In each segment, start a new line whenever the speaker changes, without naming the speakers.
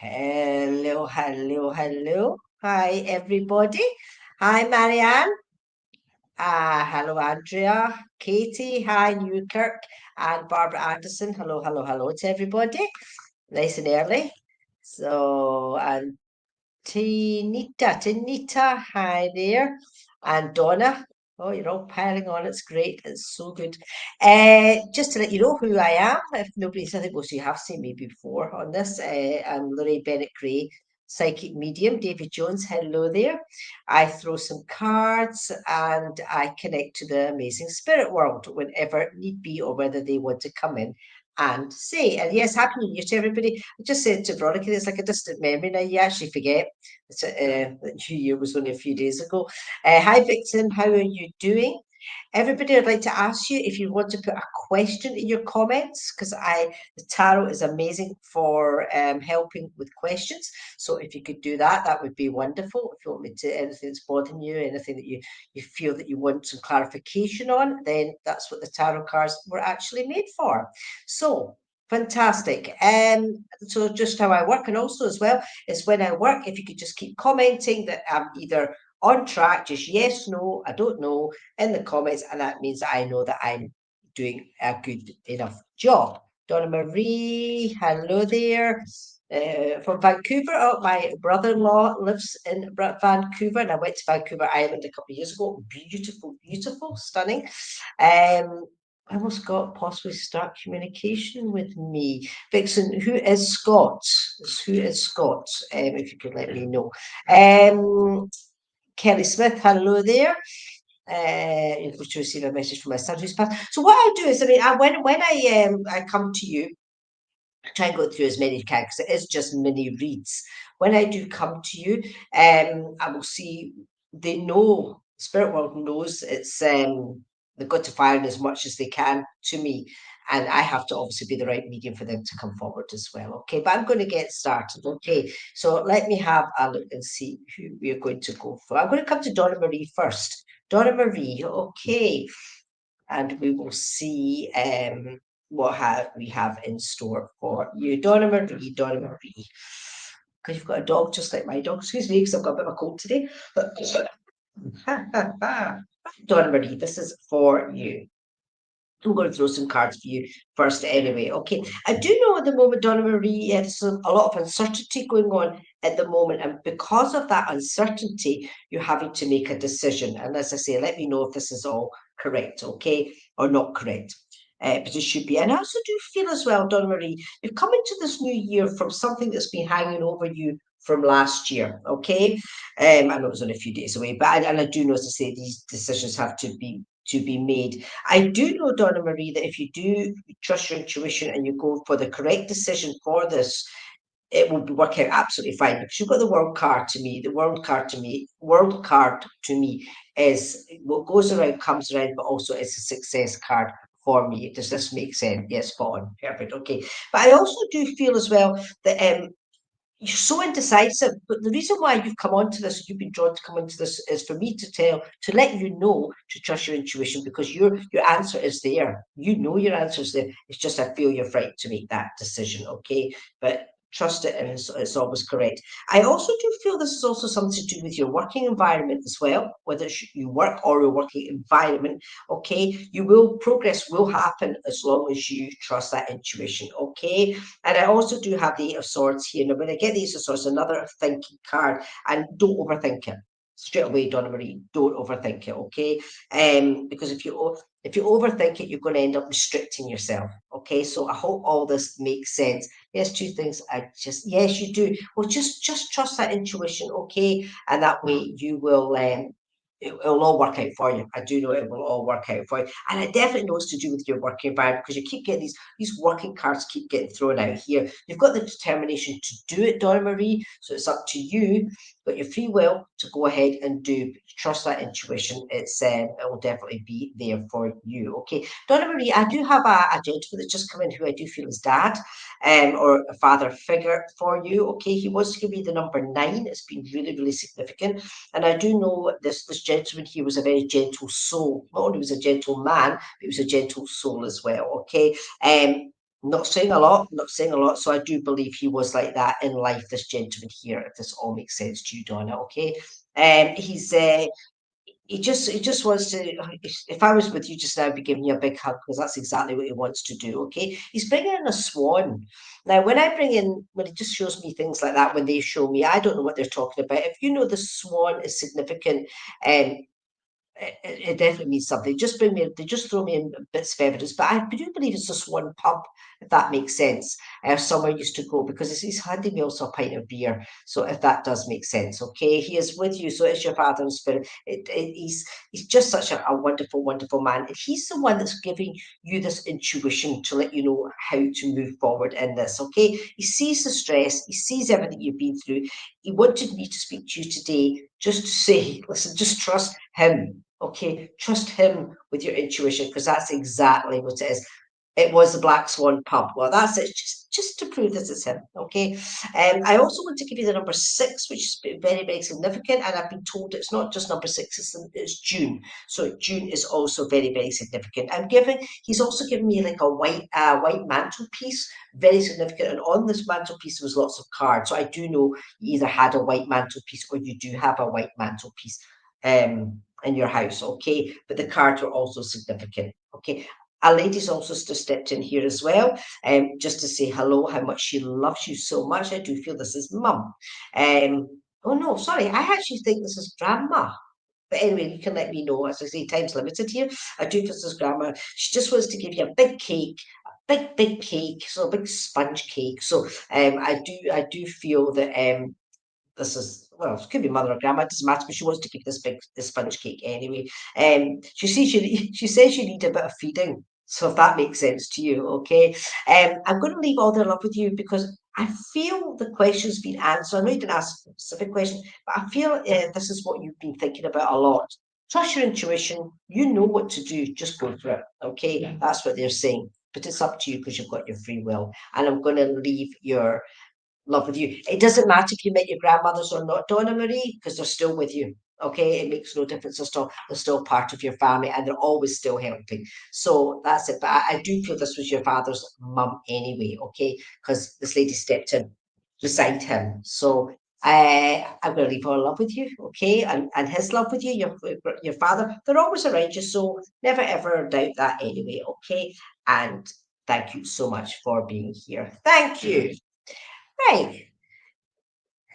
Hello, hello, hello. Hi, everybody. Hi, Marianne. Hello, Andrea. Katie. Hi, Newkirk. And Barbara Anderson. Hello, hello, hello to everybody. Nice and early. So, and Tinita. Hi there. And Donna. Oh, you're all piling on. It's great. It's so good. Just to let you know who I am, if nobody's, I think most of you have seen me before on this. I'm Lorraine Bennett Gray, psychic medium. David Jones, hello there. I throw some cards and I connect to the amazing spirit world whenever need be, or whether they want to come in and say. And yes, happy new year to everybody. I just said to Veronica, it's like a distant memory now. You actually forget that New Year was only a few days ago. Hi, Vixen. How are you doing? Everybody, I'd like to ask you if you want to put a question in your comments, because the tarot is amazing for helping with questions. So if you could do that, that would be wonderful. If you want me to anything that's bothering you, anything that you feel that you want some clarification on, then that's what the tarot cards were actually made for. So fantastic. So just how I work, and also as well is when I work, if you could just keep commenting that I'm either on track, just yes, no, I don't know, in the comments, and that means I know that I'm doing a good enough job. Donna Marie, hello there. From Vancouver. Oh, my brother-in-law lives in Vancouver, and I went to Vancouver Island a couple of years ago. Beautiful, beautiful, stunning. I almost got possibly start communication with me. Vixen, who is Scott? Who is Scott? If you could let me know. Kelly Smith, hello there. You're going to receive a message from my son who's passed. So what I do is, I mean, when I come to you, I try and go through as many as you can because it is just mini reads. When I do come to you, I will see they know spirit world knows they've got to fire in as much as they can to me, and I have to obviously be the right medium for them to come forward as well. Okay, but I'm going to get started. Okay, so let me have a look and see who we are going to go for. I'm going to come to Donna Marie first. Donna Marie, okay, and we will see what we have in store for you. Donna Marie, Donna Marie. Because you've got a dog just like my dog. Excuse me, because I've got a bit of a cold today. Donna Marie, this is for you. I'm going to throw some cards for you first anyway. Okay. I do know at the moment, Donna Marie, there's a lot of uncertainty going on at the moment. And because of that uncertainty, you're having to make a decision. And as I say, let me know if this is all correct, okay, or not correct. But it should be. And I also do feel as well, Donna Marie, you've come into this new year from something that's been hanging over you from last year, okay? I know it was only a few days away, but I do know, as I say, these decisions have to be made. I do know, Donna Marie, that if you do trust your intuition and you go for the correct decision for this, it will work out absolutely fine because you've got the world card to me. The world card to me is what goes around comes around, but also it's a success card for me. Does this make sense? Yes, spot on. Perfect. Okay. But I also do feel as well that you're so indecisive, but the reason why you've come onto this, you've been drawn to come into this, is for me to let you know to trust your intuition because your answer is there. You know your answer is there. It's just I feel you're frightened to make that decision, okay? But trust it, and it's always correct. I also do feel this is also something to do with your working environment as well, whether you work or your working environment. Okay, progress will happen as long as you trust that intuition. Okay, and I also do have the Eight of Swords here. Now, when I get the Eight of Swords, another thinking card, and don't overthink it. Straight away, Donna Marie, don't overthink it, okay? Because if you overthink it, you're going to end up restricting yourself. Okay, so I hope all this makes sense. Yes, two things. Yes, you do. Well, just trust that intuition, okay? And that way you will it'll all work out for you. I do know it will all work out for you. And I definitely know it's to do with your working environment because you keep getting these working cards keep getting thrown out here. You've got the determination to do it, Donna Marie. So it's up to you. Got your free will to go ahead and do. Trust that intuition. It will definitely be there for you. Okay, Donna Marie, I do have a gentleman that's just come in who I do feel is dad, or a father figure for you. Okay, he wants to give me the number 9. It's been really, really significant. And I do know this gentleman here was a very gentle soul. Not only was a gentle man, but he was a gentle soul as well. Okay. Not saying a lot, not saying a lot. So I do believe he was like that in life, this gentleman here, if this all makes sense to you, Donna, okay? He's he just wants to. If I was with you just now, I'd be giving you a big hug because that's exactly what he wants to do. Okay, he's bringing in a swan. Now, when he just shows me things like that, when they show me, I don't know what they're talking about. If you know the swan is significant, um, it definitely means something. They just throw me in bits of evidence, but I do believe it's just one pub, if that makes sense. Somewhere I used to go because he's handing me also a pint of beer. So if that does make sense, okay, he is with you. So it's your father in spirit. He's just such a wonderful, wonderful man. And he's the one that's giving you this intuition to let you know how to move forward in this. Okay, he sees the stress, he sees everything you've been through. He wanted me to speak to you today just to say, listen, just trust him. Okay, trust him with your intuition because that's exactly what it is. It was the Black Swan pub. Well, that's it. Just to prove that it's him. Okay. I also want to give you the number 6, which is very, very significant. And I've been told it's not just number 6, it's June. So June is also very, very significant. He's also given me like a white mantelpiece, very significant. And on this mantelpiece was lots of cards. So I do know you either had a white mantelpiece or you do have a white mantelpiece. In your house, okay? But the cards were also significant, okay? A lady's also stepped in here as well, just to say hello, how much she loves you so much. I do feel this is mum. Oh no, sorry, I actually think this is grandma. But anyway, you can let me know. As I say, time's limited here. I do feel this is grandma. She just wants to give you a big cake, a big cake, so a big sponge cake. So I do feel that this is well, it could be mother or grandma, it doesn't matter, but she wants to keep this sponge cake anyway. She says you need a bit of feeding. So if that makes sense to you, okay. I'm going to leave all their love with you because I feel the question's been answered. I know you didn't ask a specific question, but I feel this is what you've been thinking about a lot. Trust your intuition. You know what to do. Just go for it. Okay, that's what they're saying. But it's up to you because you've got your free will. And I'm going to leave your love with you. It doesn't matter if you met your grandmothers or not, Donna Marie, because they're still with you. Okay, it makes no difference. They're still part of your family, and they're always still helping. So that's it. But I do feel this was your father's mum anyway. Okay, because this lady stepped in beside him. So I'm going to leave her love with you, okay, and his love with you, your father. They're always around you, so never ever doubt that anyway, okay. And thank you so much for being here. Thank you. Right.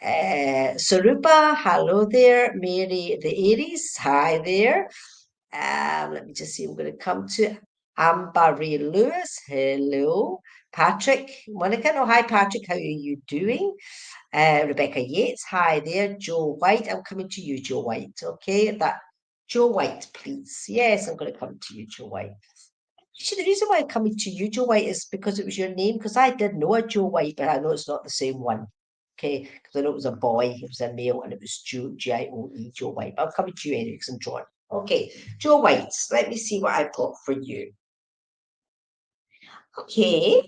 Sarupa, hello there. Mary the Aries, hi there. Let me just see, I'm going to come to Amber Lewis, hello. Patrick, Monica, oh, hi Patrick, how are you doing? Rebecca Yates, hi there. Joe White, I'm coming to you, Joe White, okay? Joe White, please. Yes, I'm going to come to you, Joe White. See, the reason why I'm coming to you, Joe White, is because it was your name, because I did know a Joe White, but I know it's not the same one. Okay, because I know it was a boy, it was a male, and it was Joe, Gioe, Joe White. But I'm coming to you anyway, because I'm drawn. Okay, Joe White, let me see what I've got for you. Okay,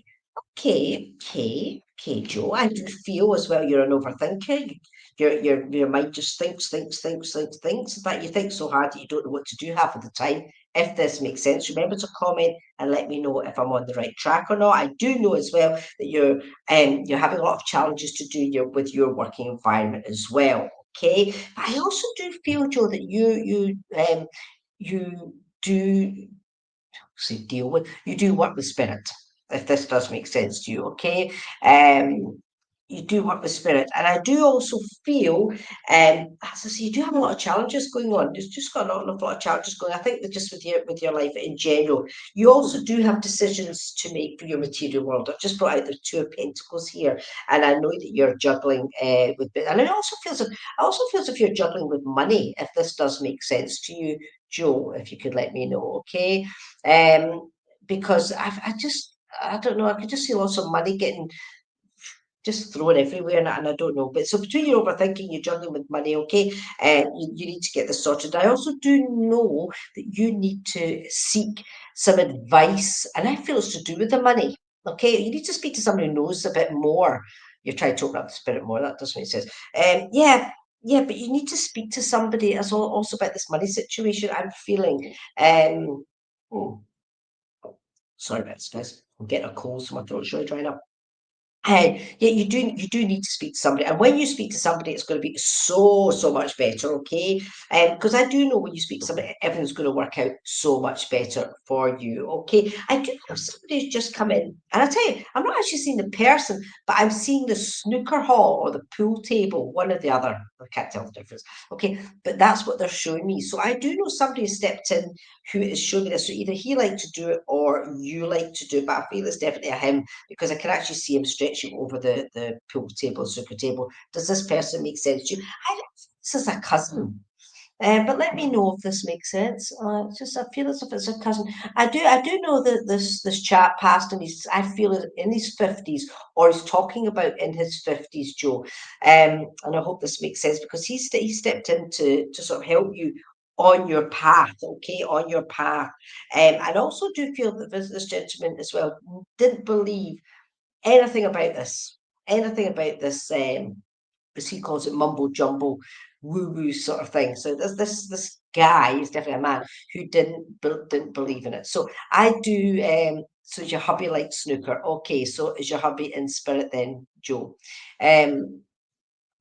okay, Joe. I do feel as well you're an overthinker. Your mind just thinks. In fact, you think so hard that you don't know what to do half of the time. If this makes sense, remember to comment and let me know if I'm on the right track or not. I do know as well that you're having a lot of challenges to do with your working environment as well. Okay, but I also do feel, Joe, that you do say deal with. You do work with spirit, if this does make sense to you, okay? You do work with spirit, and I do also feel, as I say, you do have a lot of challenges going on. You've just got an awful lot of challenges going. I think that just with your life in general, you also do have decisions to make for your material world. I've just brought out the Two of Pentacles here, and I know that you're juggling and it also feels. I also feel as if you're juggling with money. If this does make sense to you, Joe, if you could let me know, okay? Because I don't know, I could just see lots of money getting just thrown everywhere, and I don't know. But so between your overthinking, you're juggling with money, okay? You need to get this sorted. I also do know that you need to seek some advice, and I feel it's to do with the money. Okay, you need to speak to somebody who knows a bit more. You're trying to open up the spirit more. That doesn't make sense. Yeah, yeah, but you need to speak to somebody as well, also about this money situation. I'm feeling. Oh, sorry about this, guys. I'm getting a cold, so my throat's really drying up. And yeah, you do need to speak to somebody, and when you speak to somebody, it's going to be so much better, okay? Because I do know when you speak to somebody, everything's going to work out so much better for you, okay? I do have somebody who's just come in, and I tell you, I'm not actually seeing the person, but I'm seeing the snooker hall or the pool table, one or the other. I can't tell the difference, okay? But that's what they're showing me. So I do know somebody has stepped in who is showing me this. So either he liked to do it or you like to do it, but I feel it's definitely a him because I can actually see him stretching over the pool table, snooker table. Does this person make sense to you? I don't think this is a cousin. But let me know if this makes sense. It's just I feel as if it's a cousin. I do know that this chap passed and he's I feel in his 50s or he's talking about in his 50s, Joe. And I hope this makes sense because he stepped in to sort of help you on your path, okay, on your path. And also do feel that this gentleman as well didn't believe anything about this, as he calls it, mumbo jumbo, woo woo sort of thing. So there's this guy, he's definitely a man who didn't believe in it. So I do. So is your hubby like snooker? Okay, so is your hubby in spirit then, Joe? Um,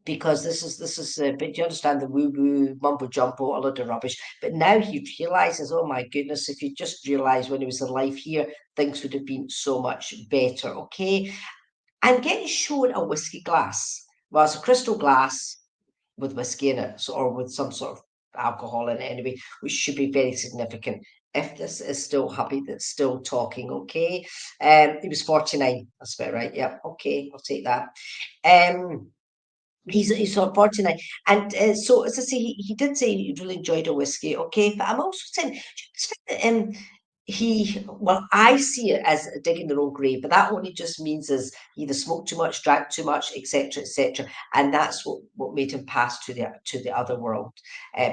because this is but you understand the woo woo mumbo jumbo, a lot of rubbish. But now he realizes, oh my goodness, if he just realized when he was alive here, things would have been so much better. Okay, I'm getting shown a whiskey glass. Well, it's a crystal glass with whiskey in it, so, or with some sort of alcohol in it anyway, which should be very significant. If this is still happy, that's still talking, okay. He was 49. That's about right. Yeah, okay, I'll take that. Um, he's on 49, and so as I say, he did say he really enjoyed a whiskey, okay. But I'm also saying, do you understand that, well, I see it as digging their own grave, but that only just means is he either smoked too much, drank too much, etc., etc., and that's what made him pass to the other world,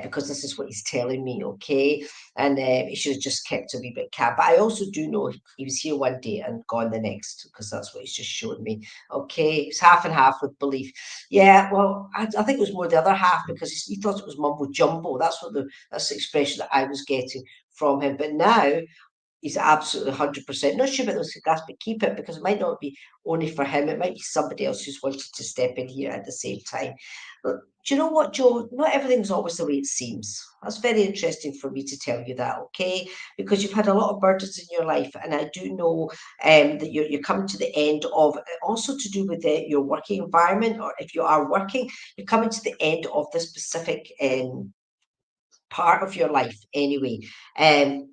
because this is what he's telling me, okay. And he should have just kept a wee bit calm. But I also do know he was here one day and gone the next, because that's what he's just showing me. Okay, it's half and half with belief. Yeah, well, I think it was more the other half because he thought it was mumbo jumbo. That's the expression that I was getting from him. But now he's absolutely 100% not sure about those gas, but keep it because it might not be only for him. It might be somebody else who's wanted to step in here at the same time. But do you know what, Joe? Not everything's always the way it seems. That's very interesting for me to tell you that, okay? Because you've had a lot of burdens in your life, and I do know that you're coming to the end of also to do with your working environment, or if you are working, you're coming to the end of this specific part of your life anyway,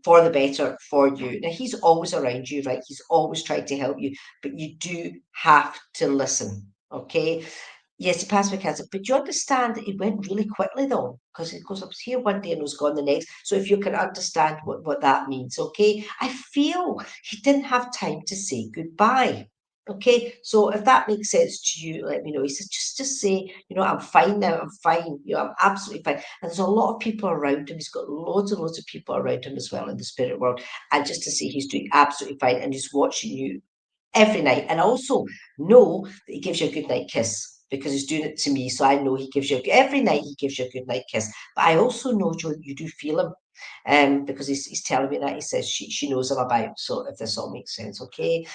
for the better for you. Now he's always around you, right? He's always trying to help you, but you do have to listen. Okay. Yes, he passed with cancer, but you understand that it went really quickly though, because it goes, I was here one day and was gone the next. So if you can understand what that means, okay? I feel he didn't have time to say goodbye. Okay, so if that makes sense to you, let me know. He says, just say, I'm fine now, I'm fine, I'm absolutely fine. And there's a lot of people around him. He's got loads and loads of people around him as well in the spirit world. And just to say he's doing absolutely fine and he's watching you every night. And I also know that he gives you a good night kiss because he's doing it to me. So I know he gives you every night he gives you a good night kiss. But I also know, Joe, you do feel him. Because he's telling me that he says she knows him about. So if this all makes sense, okay.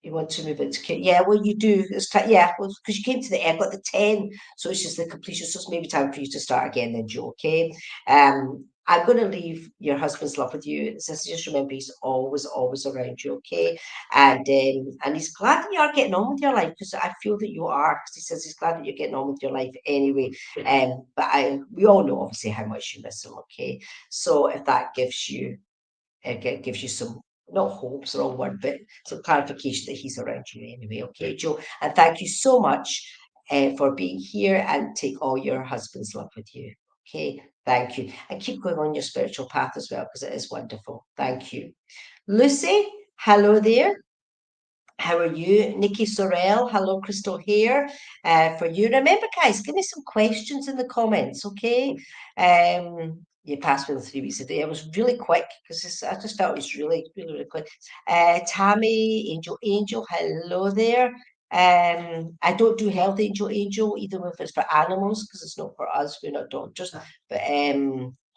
You want to move into yeah, well, you do. Yeah, well, because you came to the end, got the 10, so it's just the completion. So it's maybe time for you to start again, then, Joe. Okay. I'm going to leave your husband's love with you. It says just remember he's always around you. Okay, and he's glad that you are getting on with your life because I feel that you are. Because he says he's glad that you're getting on with your life anyway. But we all know obviously how much you miss him. Okay, so if that gives you some, not hope's the wrong word, but some clarification that he's around you anyway. Okay, Joe. And thank you so much for being here and take all your husband's love with you. Okay, thank you. And keep going on your spiritual path as well because it is wonderful. Thank you. Lucy, hello there. How are you? Nikki Sorrell, hello, Crystal here for you. Remember, guys, give me some questions in the comments, okay? You passed me the 3 weeks a day. It was really quick because I just felt it was really quick. Tammy, Angel, hello there. I don't do health, Angel, even if it's for animals because it's not for us. We're not doctors. But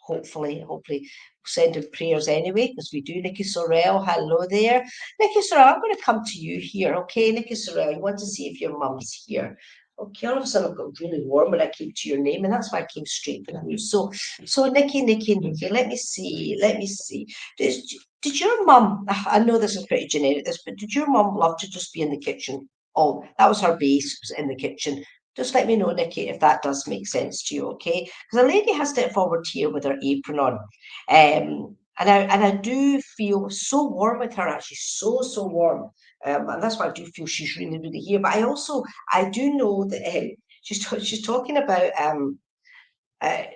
hopefully sending prayers anyway, because we do. Nikki Sorrell, hello there. Nikki Sorrell, I'm going to come to you here, okay? Nikki Sorrell, you want to see if your mum's here. Okay, all of a sudden I've got really warm when I came to your name, and that's why I came straight for you. So Nikki, let me see. Did your mum, I know this is pretty generic, but did your mum love to just be in the kitchen? Oh, that was her base, was in the kitchen. Just let me know, Nikki, if that does make sense to you, okay? Because a lady has stepped forward here with her apron on. And I do feel so warm with her, actually, so warm. And that's why I do feel she's really here. But I do know that she's talking about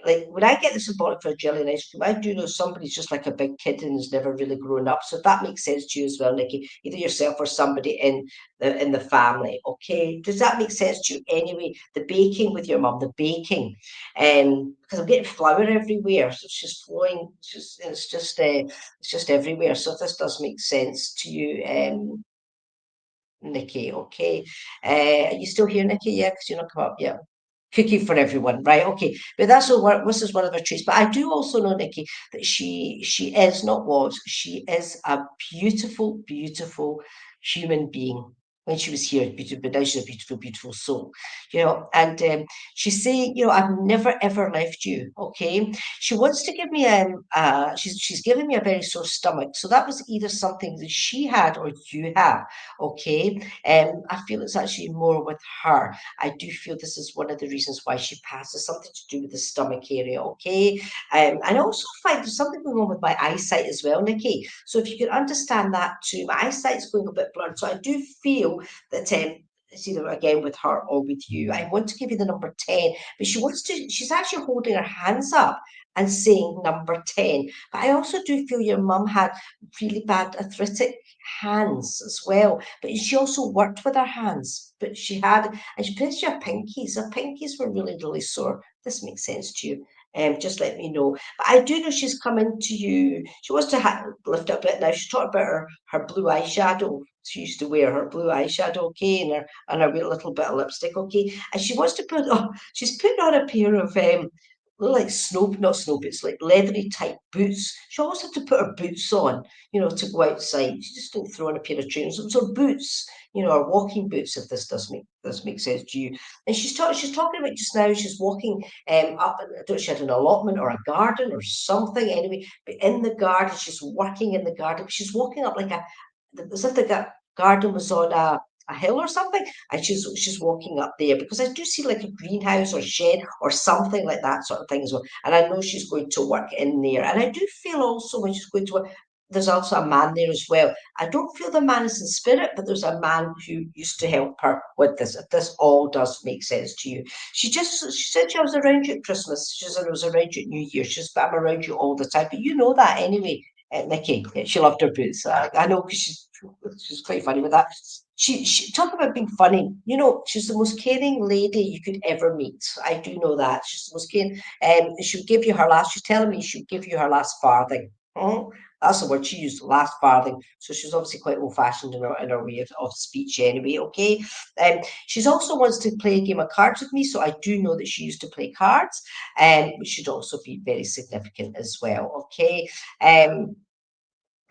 like when I get the symbolic for a jelly and ice cream, I do know somebody's just like a big kid and has never really grown up. So if that makes sense to you as well, Nikki, either yourself or somebody in the family. Okay, does that make sense to you? Anyway, the baking with your mum, the baking, because I'm getting flour everywhere, so it's just flowing. It's just everywhere. So if this does make sense to you, Nikki, okay. Are you still here, Nikki? Yeah, because you're not come up yet. Cooking for everyone, right? Okay, but this is one of her traits. But I do also know, Nikki, that she is not was she is a beautiful human being. When she was here, beautiful, but now she's a beautiful soul, And she's saying, I've never ever left you. Okay, she wants to give me she's giving me a very sore stomach. So that was either something that she had or you have. Okay, I feel it's actually more with her. I do feel this is one of the reasons why she passes, something to do with the stomach area, okay? And I also find there's something going on with my eyesight as well, Nikki. So if you can understand that too, my eyesight's going a bit blurred. So I do feel that it's either again with her or with you. I want to give you the number 10, but she's actually holding her hands up and saying number 10. But I also do feel your mum had really bad arthritic hands as well. But she also worked with her hands. But and she pinched her pinkies. Her pinkies were really sore. This makes sense to you. Just let me know. But I do know she's coming to you. She wants to lift up a bit now. She's talking about her blue eyeshadow. She used to wear her blue eyeshadow, okay, and her little bit of lipstick, okay. And she wants to she's putting on a pair of like not snow boots, like leathery type boots. She always had to put her boots on, to go outside. She just didn't throw on a pair of trainers. It was her boots, her walking boots, if this does make sense to you. And she's talking about just now, she's walking up, I don't know, she had an allotment or a garden or something anyway, but in the garden, she's working in the garden. She's walking up like as if the garden was on a hill or something, and she's walking up there because I do see like a greenhouse or shed or something like that sort of thing as well. And I know she's going to work in there. And I do feel also when she's going to work, there's also a man there as well. I don't feel the man is in spirit, but there's a man who used to help her with this. If this all does make sense to you, she said she was around you at Christmas. She said I was around you at New Year. She said, but I'm around you all the time. But you know that anyway, Nikki. She loved her boots. I know because she's quite funny with that. She talk about being funny. She's the most caring lady you could ever meet. I do know that she's the most caring. She would give you her last. She's telling me she would give you her last farthing. That's the word she used, last farthing. So she's obviously quite old-fashioned in her way of speech anyway, okay? She's also wants to play a game of cards with me, so I do know that she used to play cards, which should also be very significant as well, okay?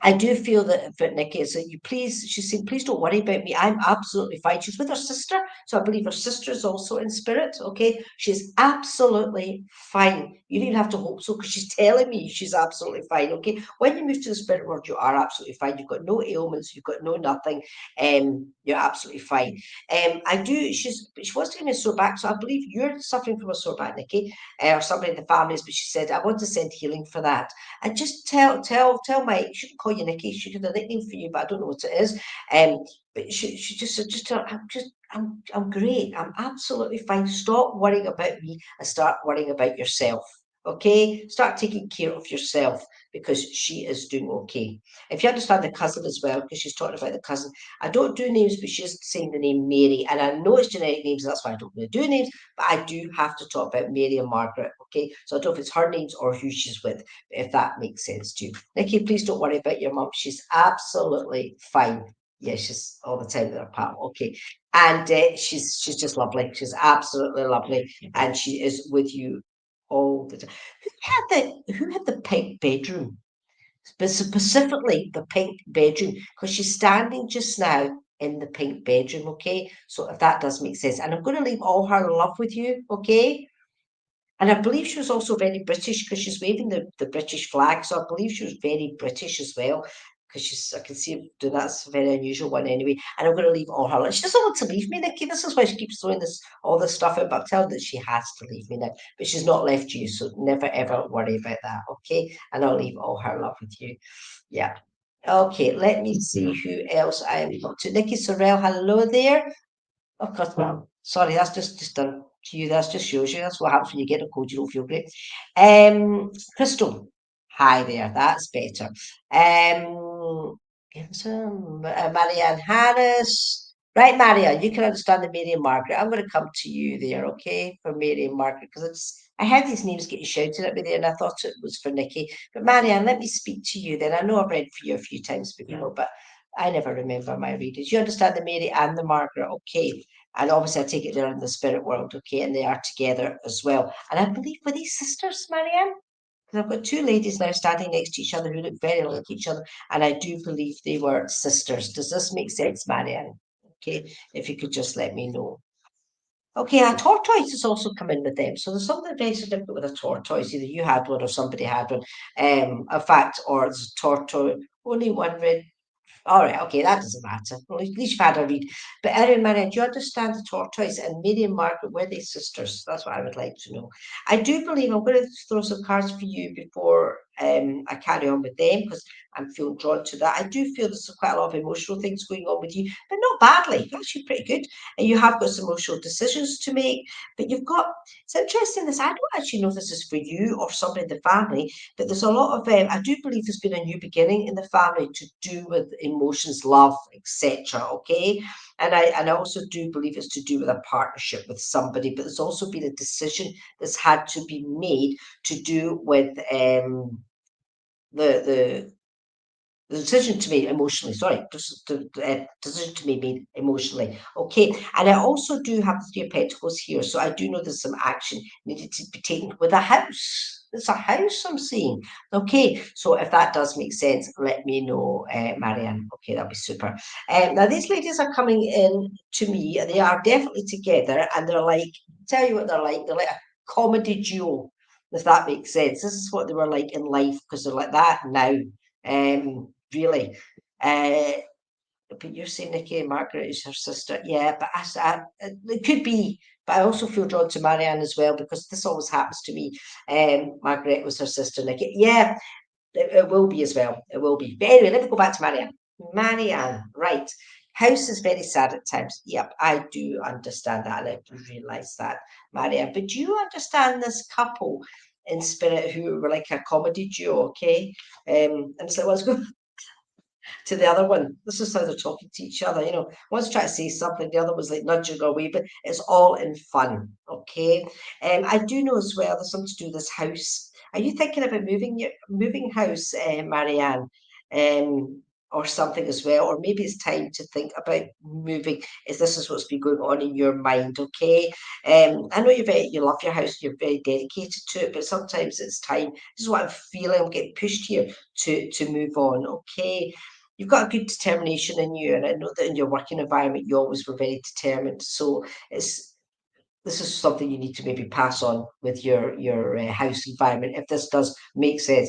I do feel that Nikki is that she's saying, please don't worry about me. I'm absolutely fine. She's with her sister. So I believe her sister is also in spirit. Okay. She's absolutely fine. You don't even have to hope so because she's telling me she's absolutely fine. Okay. When you move to the spirit world, you are absolutely fine. You've got no ailments. You've got no nothing. You're absolutely fine. She wants to give me a sore back. So I believe you're suffering from a sore back, Nikki, or somebody in the families, but she said, I want to send healing for that. And just tell Mike, she can call you Nikki, she could have a nickname for you, but I don't know what it is. But she just said, I'm great. I'm absolutely fine. Stop worrying about me and start worrying about yourself. Okay, start taking care of yourself because she is doing okay. If you understand the cousin as well, because she's talking about the cousin, I don't do names, but she's saying the name Mary, and I know it's generic names, that's why I don't really do names, but I do have to talk about Mary and Margaret. Okay, so I don't know if it's her names or who she's with, if that makes sense to you. Nikki, please don't worry about your mum. She's absolutely fine. Yeah, she's all the time with her pal. Okay, and she's just lovely. She's absolutely lovely, and she is with you all the time. Who had the pink bedroom? But specifically the pink bedroom, because she's standing just now in the pink bedroom, okay? So if that does make sense. And I'm going to leave all her love with you, okay? And I believe she was also very British because she's waving the British flag. So I believe she was very British as well. Because I can see her doing that's a very unusual one anyway. And I'm going to leave all her. She doesn't want to leave me, Nikki. This is why she keeps throwing all this stuff out. But I'm telling her that she has to leave me now. But she's not left you. So never ever worry about that. Okay. And I'll leave all her love with you. Yeah. Okay. Let me see who else I am up to. Nikki Sorrell, hello there. Of course, well, sorry, that's just done to you. That's just shows you. That's what happens when you get a cold. You don't feel great. Crystal, hi there. That's better. Marianne Harris. Right, Marianne, you can understand the Mary and Margaret. I'm going to come to you there, okay, for Mary and Margaret, because I heard these names getting shouted at me there, and I thought it was for Nikki. But Marianne, let me speak to you then. I know I've read for you a few times before, but I never remember my readings. You understand the Mary and the Margaret, okay? And obviously, I take it they're in the spirit world, okay? And they are together as well. And I believe, were these sisters, Marianne? Because I've got two ladies now standing next to each other who look very like each other. And I do believe they were sisters. Does this make sense, Marianne? Okay, if you could just let me know. Okay, a tortoise has also come in with them. So there's something very significant with a tortoise. Either you had one or somebody had one. In fact, or it's a tortoise, only one red. All right, okay, that doesn't matter. Well, at least you've had a read. But Erin, Maria, do you understand the tortoise and Mary and Margaret, were they sisters? That's what I would like to know. I do believe I'm going to throw some cards for you before I carry on with them because I'm feeling drawn to that. I do feel there's quite a lot of emotional things going on with you, but not badly. Actually, pretty good. And you have got some emotional decisions to make, but you've got, it's interesting this. I don't actually know if this is for you or somebody in the family, but there's a lot of, I do believe there's been a new beginning in the family to do with emotions, love, etc. Okay. And I also do believe it's to do with a partnership with somebody, but there's also been a decision that's had to be made to do with the the decision to be emotionally, sorry, just the decision to be made emotionally. Okay, and I also do have the Three of Pentacles here, so I do know there's some action needed to be taken with a house. It's a house I'm seeing. Okay, so if that does make sense, let me know, Marianne. Okay, that'll be super. Now, these ladies are coming in to me. They are definitely together, and they're like, tell you what they're like. They're like a comedy duo, if that makes sense. This is what they were like in life because they're like that now. Really. Uh, but you're saying Nikki and Margaret is her sister. Yeah, but it could be. But I also feel drawn to Marianne as well because this always happens to me. Margaret was her sister, Nikki. Yeah, it will be as well. It will be. But anyway, let me go back to Marianne. Marianne, right. House is very sad at times. Yep, I do understand that. And I do realise that, Marianne. But do you understand this couple in spirit who were like a comedy duo, okay? And it's like, what's going to the other one. This is how they're talking to each other. One's trying to say something, the other was like nudging her away, but it's all in fun. Okay. I do know as well there's something to do with this house. Are you thinking about moving house, Marianne? Or something as well, or maybe it's time to think about moving. If this is what's been going on in your mind, okay? I know you love your house, you're very dedicated to it, but sometimes it's time. This is what I'm feeling. I'm getting pushed here to move on, okay? You've got a good determination in you, and I know that in your working environment you always were very determined. So it's this is something you need to maybe pass on with your house environment if this does make sense.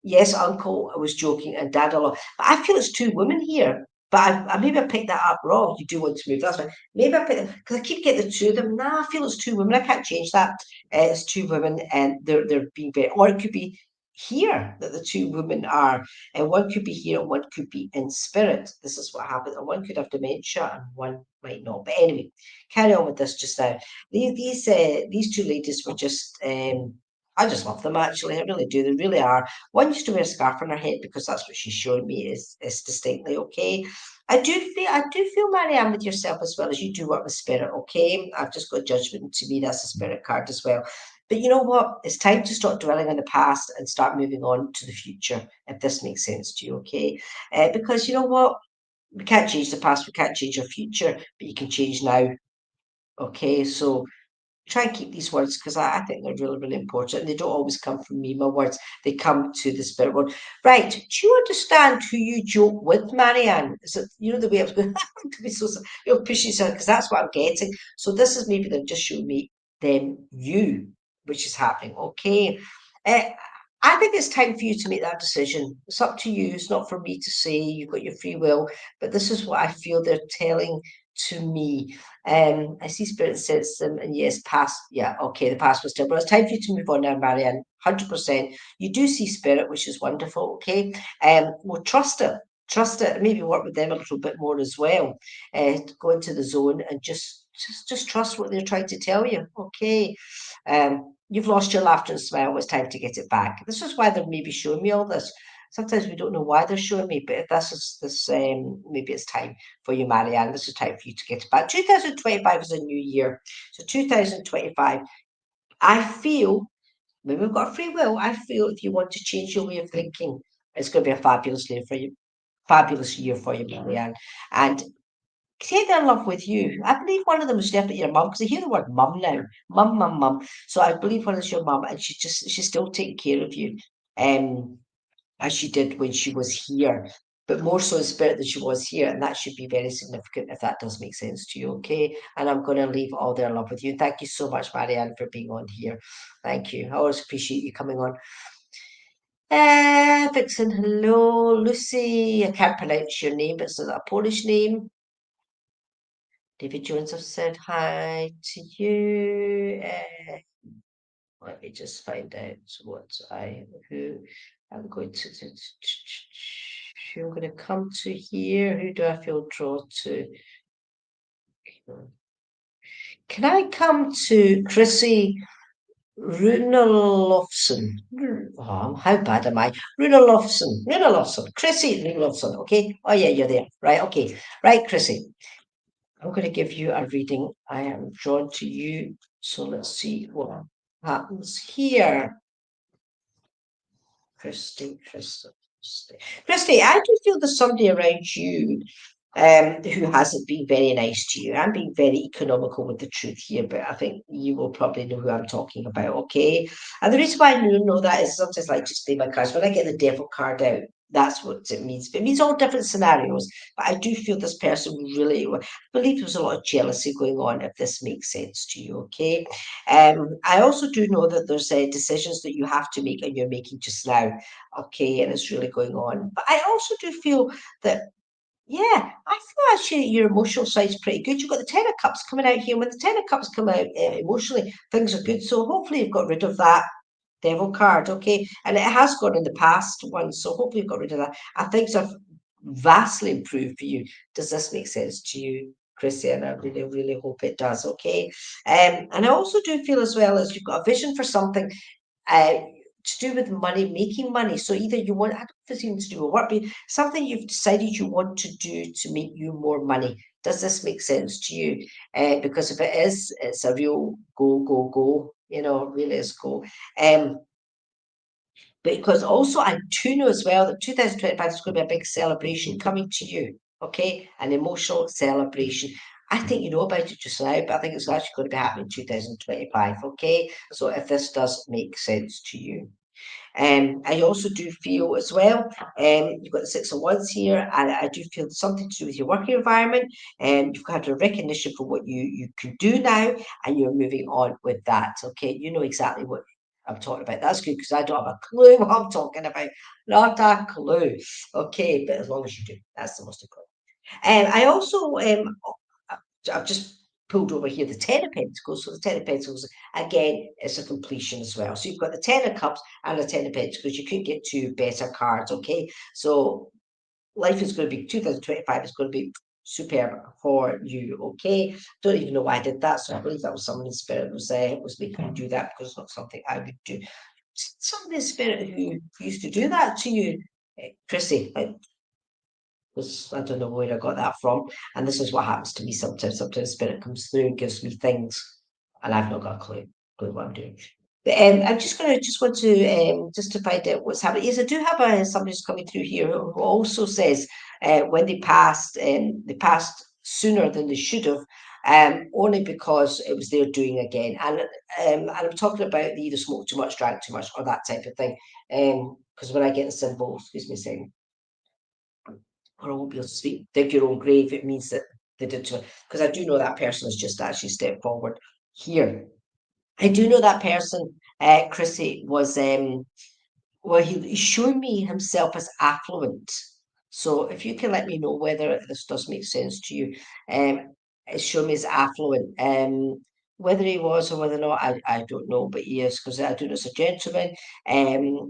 Yes, Uncle, I was joking, and Dad a lot, but I feel it's two women here. But I maybe I picked that up wrong. You do want to move, that's fine. Maybe I picked them because I keep getting the two of them. Nah, I feel it's two women. I can't change that. It's two women, and they're being very, or it could be here that the two women are, and one could be here and one could be in spirit. This is what happens, and one could have dementia and one might not. But anyway, carry on with this just now. These two ladies were just I just love them actually. I really do. They really are. One used to wear a scarf on her head because that's what she's showing me is distinctly okay. I do feel Marianne with yourself as well as you do work with spirit. Okay, I've just got judgment to me. That's a spirit card as well. But you know what? It's time to stop dwelling on the past and start moving on to the future. If this makes sense to you, okay? Because you know what? We can't change the past. We can't change our future, but you can change now. Okay, so try and keep these words because I think they're really, really important. And they don't always come from me, my words, they come to the spirit world. Right. Do you understand who you joke with, Marianne? Is it, the way I was going to be so, pushy, because that's what I'm getting. So this is maybe they're just showing me them you, which is happening. Okay. Uh, I think it's time for you to make that decision. It's up to you. It's not for me to say. You've got your free will, but this is what I feel they're telling to me. I see spirit says them, and yes, past. Yeah, okay, the past was still, but it's time for you to move on now, Marianne. 100%. You do see spirit, which is wonderful. Okay, well, trust it, and maybe work with them a little bit more as well. Go into the zone and just trust what they're trying to tell you. Okay, you've lost your laughter and smile. It's time to get it back. This is why they're maybe showing me all this. Sometimes we don't know why they're showing me, but if this maybe it's time for you, Marianne. This is time for you to get it back. 2025 is a new year. So 2025, I feel, when we've got free will, I feel if you want to change your way of thinking, it's going to be a fabulous year for you. Fabulous year for you, Marianne. And say they're in love with you. I believe one of them is definitely your mum, because I hear the word mum now. Mum, mum, mum. So I believe one is your mum, and she's still taking care of you. Um, as she did when she was here, but more so in spirit than she was here. And that should be very significant if that does make sense to you. Okay. And I'm going to leave all their love with you. Thank you so much, Marianne, for being on here. Thank you. I always appreciate you coming on. Vixen, hello. Lucy, I can't pronounce your name, but it's a Polish name. David Jones have said hi to you. Let me just find out who I'm going I'm going to come to here. Who do I feel drawn to? Can I come to Chrissy Runelofsson? Oh, how bad am I? Runelofsson, Chrissy Runelofsson. Okay. Oh yeah, you're there. Right. Okay. Right, Chrissy. I'm going to give you a reading. I am drawn to you. So let's see what happens here. Christy. Christy, I do feel there's somebody around you who hasn't been very nice to you. I'm being very economical with the truth here, but I think you will probably know who I'm talking about, okay? And the reason why I know that is sometimes like just play my cards. When I get the devil card out, that's what it means. But it means all different scenarios. But I do feel this person really, I believe there's a lot of jealousy going on, if this makes sense to you, okay? I also do know that there's decisions that you have to make and you're making just now, okay? And it's really going on. But I also do feel that yeah, I feel actually your emotional side's pretty good. You've got the Ten of Cups coming out here. When the Ten of Cups come out emotionally, things are good. So hopefully you've got rid of that devil card, okay? And it has gone in the past once, so hopefully you've got rid of that. And things have vastly improved for you. Does this make sense to you, Chrissy? And I really, really hope it does, okay? And I also do feel as well as you've got a vision for something uh, to do with money, making money. So either you want, I don't know if it's even to do with work, but something you've decided you want to do to make you more money. Does this make sense to you? Because if it is, it's a real go, go, go. Really is go. Um, because also I do know as well that 2025 is going to be a big celebration coming to you. Okay, an emotional celebration. I think you know about it just now, but I think it's actually going to be happening in 2025. Okay, so if this does make sense to you. I also do feel as well, you've got the Six of Wands here, and I do feel something to do with your working environment, and you've got a recognition for what you can do now, and you're moving on with that. Okay, you know exactly what I'm talking about. That's good because I don't have a clue what I'm talking about. Not a clue. Okay, but as long as you do, that's the most important. I also I've just pulled over here the Ten of Pentacles. So the Ten of Pentacles, again, it's a completion as well. So you've got the Ten of Cups and the Ten of Pentacles. You couldn't get two better cards, okay? So life is going to be, 2025 is going to be superb for you, okay? Don't even know why I did that. So I believe that was someone in spirit was making me do that because it's not something I would do. Someone in spirit who used to do that to you, Chrissy, because I don't know where I got that from. And this is what happens to me sometimes. Sometimes spirit comes through and gives me things, and I've not got a clue what I'm doing. But I'm just want to just to find out what's happening. Yes, I do have somebody who's coming through here who also says when they passed sooner than they should have. only because it was their doing again. And I'm talking about the either smoke too much, drank too much, or that type of thing. Because when I get the symbol, excuse me a second, or I won't be able to speak, dig your own grave, it means that they did too much. Because I do know that person has just actually stepped forward here. I do know that person, Chrissy, was well, he showed me himself as affluent. So if you can let me know whether this does make sense to you, it showed me as affluent. Whether he was or whether or not, I don't know, but he is because I do know it's a gentleman.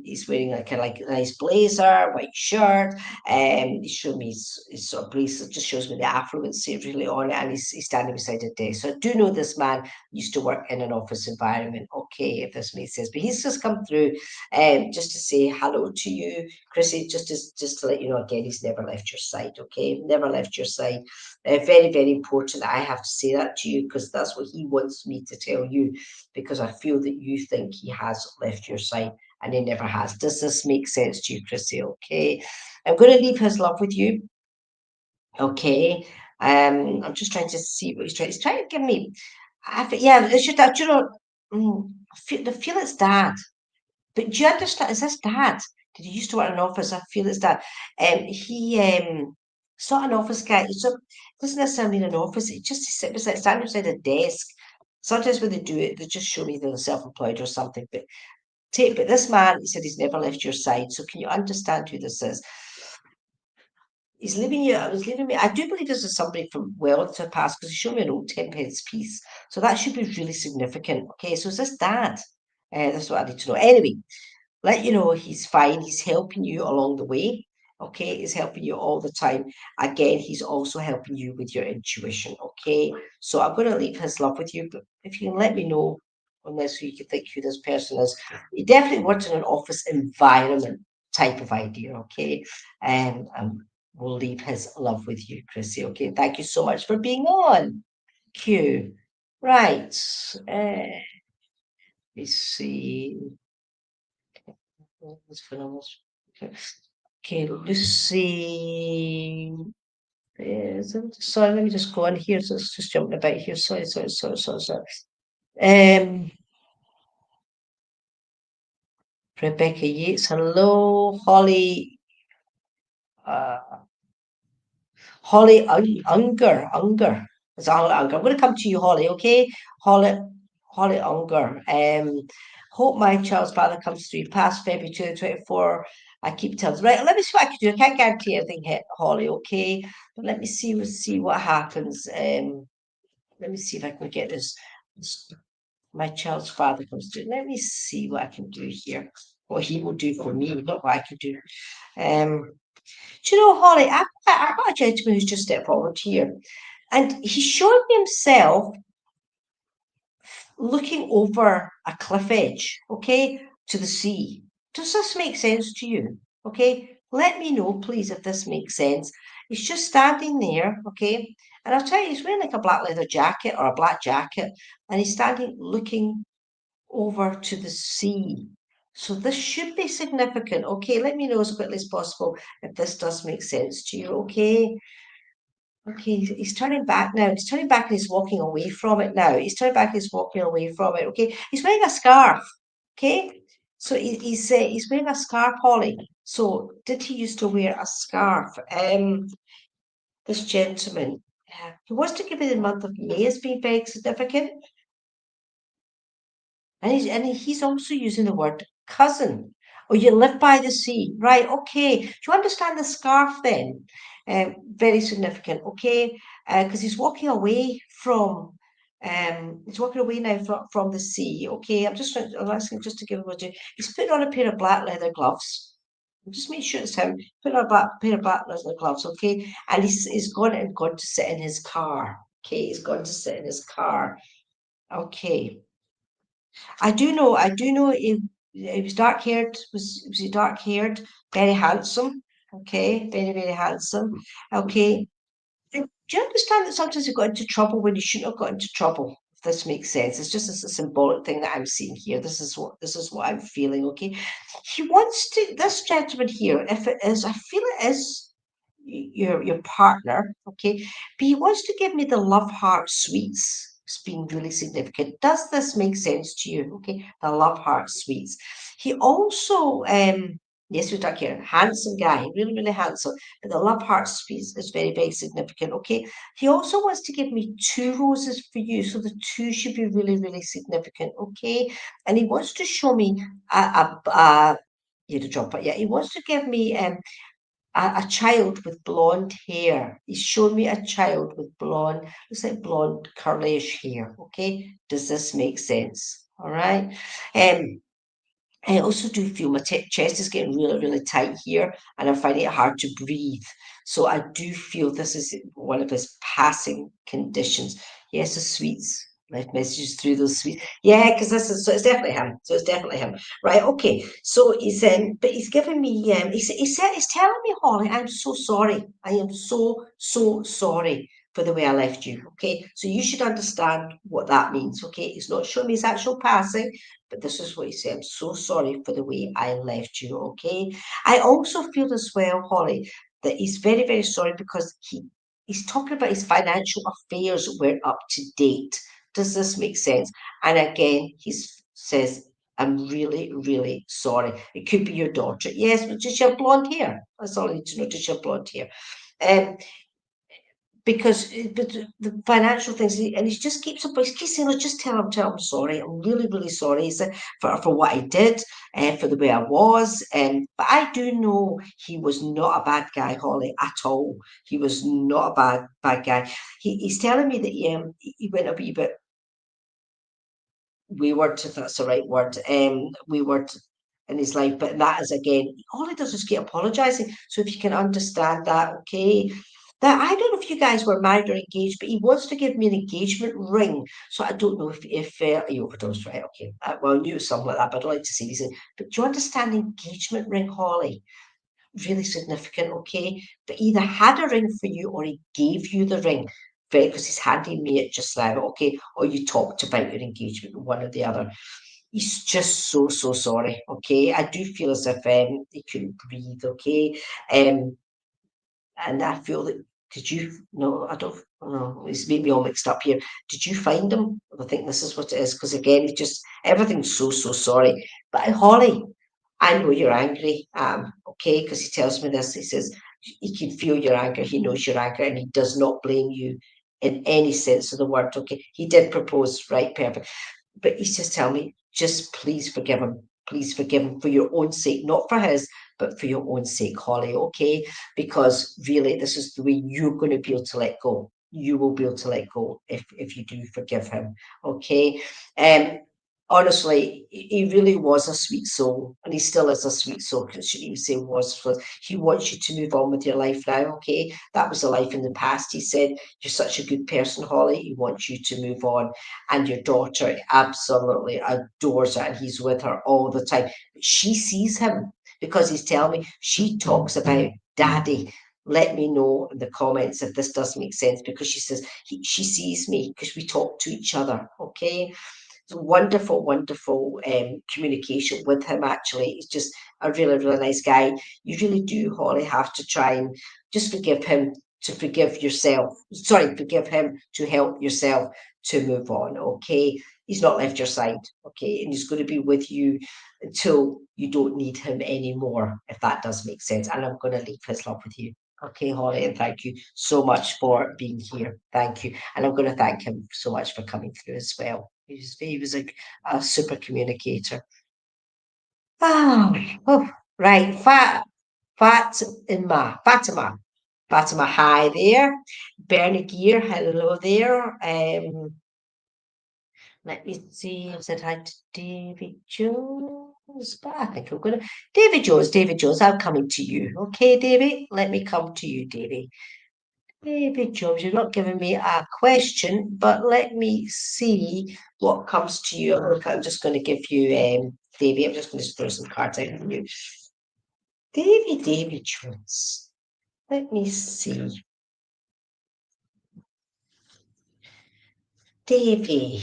He's wearing like kind of like a nice blazer, white shirt. He showed me his sort of bracelet, just shows me the affluence really on it, and he's standing beside a desk. So I do know this man used to work in an office environment. Okay, if this makes sense, but he's just come through just to say hello to you, Chrissy, just to let you know again, he's never left your side, okay? Never left your side. Very, very important that I have to say that to you because that's what he wants me to tell you because I feel that you think he has left your side and he never has. Does this make sense to you, Chrissy? Okay. I'm going to leave his love with you. Okay. I'm just trying to see what he's trying to give me. Yeah, it's just that, I feel it's dad. But do you understand? Is this dad? Did he used to work in an office? I feel it's dad. He's not an office guy. He's not, doesn't necessarily mean an office. He just sits beside, stand beside a desk. Sometimes when they do it, they just show me they're self-employed or something. But this man, he said he's never left your side. So can you understand who this is? He's leaving you. I was leaving me. I do believe this is somebody from well to past because he showed me an old 10 pence piece. So that should be really significant. Okay, so is this dad? That's what I need to know. Anyway, let you know he's fine. He's helping you along the way. Okay, he's helping you all the time. Again, he's also helping you with your intuition. Okay, so I'm going to leave his love with you, but if you can let me know on this, so you can think who this person is. He definitely works in an office environment type of idea. Okay, and we'll leave his love with you, Chrissy. Okay, thank you so much for being on. Q. Right. Let's see. What's phenomenal. Okay, Lucy. Sorry, let me just go on here. So it's just jumping about here. Sorry. Um, Rebecca Yates. Hello, Holly. Uh, Unger. It's Holly Unger. I'm going to come to you, Holly. Okay, Holly Unger. Hope my child's father comes through. Past February 2024. I keep telling. Right, let me see what I can do. I can't guarantee anything, Holly. Okay, but let me see what happens. Let me see if I can get this. My child's father comes through. Let me see what I can do here. What he will do for me, not what I can do. Do you know, Holly, I've got a gentleman who's just stepped forward here, and he's showing himself looking over a cliff edge, okay, to the sea. Does this make sense to you? Okay, let me know, please, if this makes sense. He's just standing there, okay, and I'll tell you, he's wearing like a black leather jacket or a black jacket, and he's standing looking over to the sea. So this should be significant. Okay, let me know as quickly as possible if this does make sense to you. Okay. Okay, he's turning back now. He's turning back and he's walking away from it now. He's turning back and he's walking away from it. Okay, he's wearing a scarf. Okay, so he's wearing a scarf, Holly. So did he used to wear a scarf? This gentleman, he wants to give me the month of May as being very significant. And he's also using the word cousin. Oh, you live by the sea. Right, okay. Do you understand the scarf then? Very significant, okay? Because he's walking away now from the sea. Okay, I'm asking just to give him a he's putting on a pair of black leather gloves. Just make sure it's him. Put on a pair of black leather gloves, okay? And he's gone to sit in his car. Okay, he's gone to sit in his car. Okay. I do know he was dark haired, was he dark haired, very handsome. Okay, very, very handsome. Okay. And do you understand that sometimes you got into trouble when you shouldn't have got into trouble? If this makes sense. It's just a symbolic thing that I'm seeing here. This is what I'm feeling, okay? He wants to this gentleman here, if it is, I feel it is. your partner, okay? But he wants to give me the love heart sweets. It's been really significant. Does this make sense to you? Okay, the love heart sweets. He also, yes, we're talking here, handsome guy, really, really handsome. But the love heart sweets is very, very significant. Okay, he also wants to give me two roses for you, so the two should be really, really significant. Okay, and he wants to show me you had to drop it. Yeah, he wants to give me a child with blonde hair. He's shown me a child with blonde, looks like blonde curlyish hair. Okay, does this make sense? All right. Um, I also do feel my chest is getting really, really tight here, and I'm finding it hard to breathe. So I do feel this is one of his passing conditions. Yes, the sweets. Left messages through those sweets. Yeah, because this is so it's definitely him. So it's definitely him. Right, okay. So he's but he's giving me he said he's telling me, Holly, I'm so sorry. I am so, so sorry for the way I left you. Okay. So you should understand what that means. Okay. He's not showing me his actual passing, but this is what he said. I'm so sorry for the way I left you, okay? I also feel as well, Holly, that he's very, very sorry because he's talking about his financial affairs were up to date. Does this make sense? And again, he says, I'm really, really sorry. It could be your daughter. Yes, but does she have blonde hair? That's all I need to know. Does she have blonde hair? Um, because but the financial things, and he just he keeps saying, "Oh, just tell him sorry. I'm really, really sorry," he said, for what I did and for the way I was. And but I do know he was not a bad guy, Holly, at all. He was not a bad guy. He's telling me that he went a wee bit wayward, if that's the right word, wayward in his life. But that is again, all he does is keep apologising. So if you can understand that, okay. That I don't know if you guys were married or engaged, but he wants to give me an engagement ring. So I don't know if you overdosed, right? Okay, well, I knew it was something like that, but I'd like to see these. But do you understand engagement ring, Holly? Really significant, okay? But either had a ring for you or he gave you the ring, because he's handing me it just now, okay? Or you talked about your engagement, one or the other. He's just so, so sorry, okay? I do feel as if he couldn't breathe, okay? Um, and I feel that, did you, no, I don't, no, it's made me all mixed up here. Did you find him? I think this is what it is, because again, he just, everything's so, so sorry. But Holly, I know you're angry, okay, because he tells me this. He says, he can feel your anger, he knows your anger, and he does not blame you in any sense of the word, okay? He did propose, right, perfect. But he's just telling me, just please forgive him. Please forgive him for your own sake, not for his, but for your own sake, Holly, okay? Because really, this is the way you're going to be able to let go. You will be able to let go if you do forgive him, okay? Um, honestly, he really was a sweet soul, and he still is a sweet soul. Because you say was, for he wants you to move on with your life now, okay? That was a life in the past. He said, you're such a good person, Holly. He wants you to move on, and your daughter absolutely adores her, and he's with her all the time. But she sees him because he's telling me she talks about daddy. Let me know in the comments if this does make sense, because she says she sees me because we talk to each other, okay? So wonderful, wonderful communication with him. Actually, he's just a really, really nice guy. You really do, Holly, have to try and just forgive him to forgive yourself. Sorry, forgive him to help yourself to move on. Okay, he's not left your side. Okay, and he's going to be with you until you don't need him anymore. If that does make sense, and I'm going to leave his love with you. Okay, Holly, and thank you so much for being here. Thank you. And I'm going to thank him so much for coming through as well. He was like a super communicator. Oh, oh, right. Fatima. Fatima, hi there. Bernie Gear, hello there. Let me see. I said hi to David Jones, but I think I'm going to. David Jones, I'm coming to you. Okay, David? Let me come to you, David. David Jones, you're not giving me a question, but let me see what comes to you. Look, I'm just going to give you, Davy, I'm just going to throw some cards out for you. David Jones. Let me see. Davy.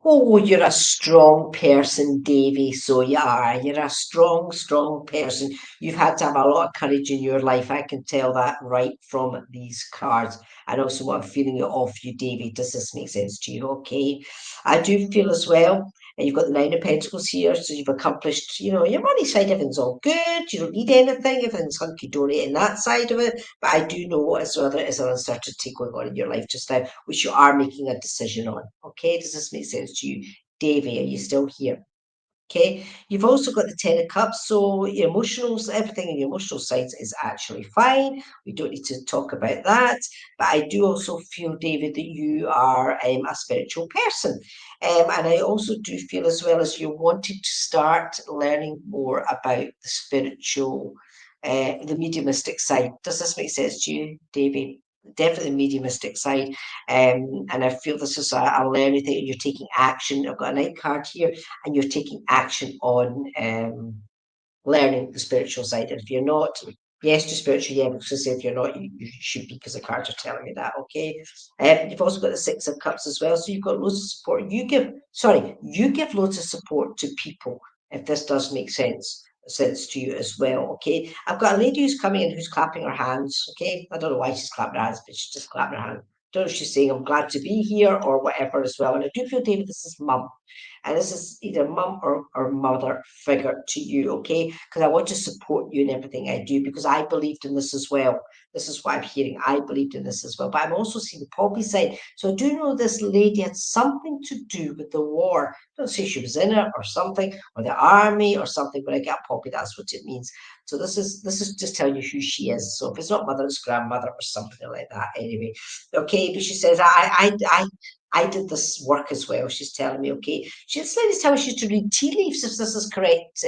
Oh, you're a strong person, Davy. So you are. You're a strong, strong person. You've had to have a lot of courage in your life. I can tell that right from these cards. And also what I'm feeling it off you, Davy. Does this make sense to you? Okay. I do feel as well. And you've got the Nine of Pentacles here, so you've accomplished, your money side, everything's all good. You don't need anything, everything's hunky dory in that side of it. But I do know as well there is an uncertainty going on in your life just now, which you are making a decision on. Okay, does this make sense to you, Davy? Are you still here? Okay, you've also got the Ten of Cups, so your emotionals, everything in your emotional side is actually fine. We don't need to talk about that. But I do also feel, David, that you are a spiritual person. And I also do feel as well as you wanted to start learning more about the spiritual, the mediumistic side. Does this make sense to you, David? Definitely mediumistic side. And I feel this is a learning thing. You're taking action. I've got a night card here and you're taking action on learning the spiritual side. And if you're not, yes, to spiritual, yeah, because if you're not, you should be because the cards are telling me that, okay? You've also got the Six of Cups as well. So you've got loads of support. You give loads of support to people, if this does make sense to you as well, okay? I've got a lady who's coming in who's clapping her hands, okay? I don't know why she's clapping her hands, but she's just clapping her hands. Don't know if she's saying I'm glad to be here or whatever as well. And I do feel, David, this is mum. And this is either mum or mother figure to you, okay? Because I want to support you in everything I do because I believed in this as well. This is what I'm hearing. I believed in this as well. But I'm also seeing the poppy side. So I do know this lady had something to do with the war. Don't say she was in it or something, or the army or something. When I get poppy, that's what it means. So this is just telling you who she is. So if it's not mother, it's grandmother or something like that. Anyway, okay. But she says I did this work as well. She's telling me, okay. She's lady telling me she's to read tea leaves, if this is correct,